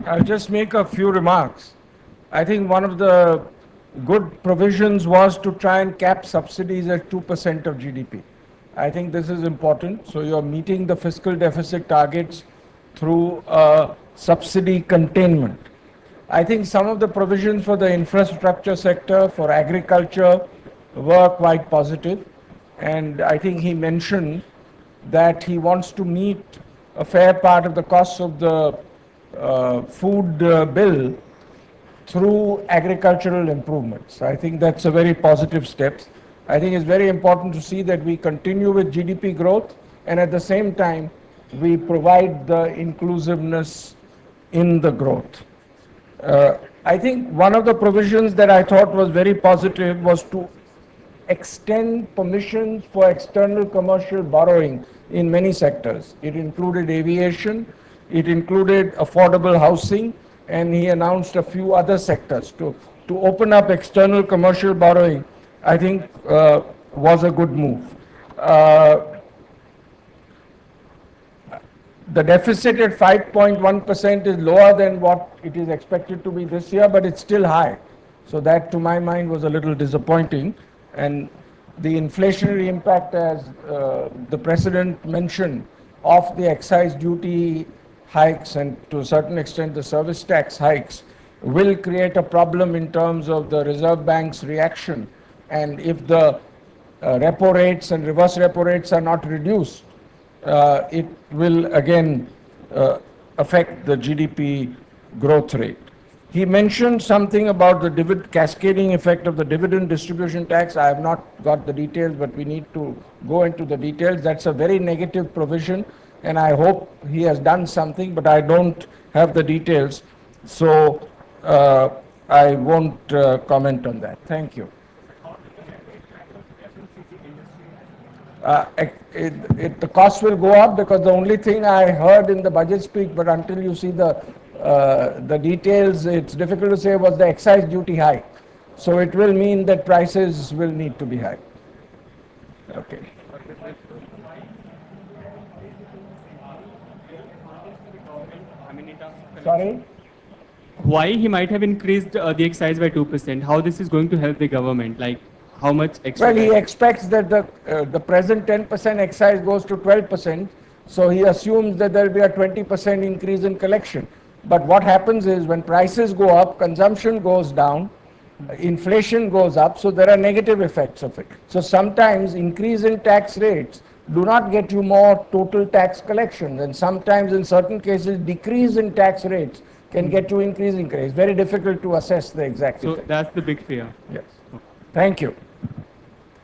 I'll just make a few remarks. I think one of the good provisions was to try and cap subsidies at 2% of GDP. I think this is important. So you're meeting the fiscal deficit targets through subsidy containment. I think some of the provisions for the infrastructure sector, for agriculture, were quite positive. And I think he mentioned that he wants to meet a fair part of the costs of the food bill through agricultural improvements. I think that's a very positive step. I think it's very important to see that we continue with GDP growth and at the same time we provide the inclusiveness in the growth. I think one of the provisions that I thought was very positive was to extend permissions for external commercial borrowing in many sectors. It included aviation, it included affordable housing, and he announced a few other sectors to open up external commercial borrowing. I think was a good move. The deficit at 5.1% is lower than what it is expected to be this year, but it's still high. So that, to my mind, was a little disappointing. And the inflationary impact, as the President mentioned, of the excise duty hikes and to a certain extent the service tax hikes will create a problem in terms of the Reserve Bank's reaction. And if the repo rates and reverse repo rates are not reduced, it will again affect the GDP growth rate. He mentioned something about the cascading effect of the dividend distribution tax. I have not got the details, but we need to go into the details. That's a very negative provision, and I hope he has done something, but I don't have the details, so I won't comment on that. Thank you. The cost will go up because the only thing I heard in the budget speech, but until you see the details, it's difficult to say, was the excise duty hike. So it will mean that prices will need to be high. Okay. Sorry? Why he might have increased the excise by 2%? How this is going to help the government? Like how much extra? Well, he expects that the present 10% excise goes to 12%. So he assumes that there will be a 20% increase in collection. But what happens is when prices go up, consumption goes down, inflation goes up, so there are negative effects of it. So sometimes increase in tax rates do not get you more total tax collections, and sometimes in certain cases decrease in tax rates can get you increasing rates. Very difficult to assess the exact effect. So that's the big fear. Yes. Thank you.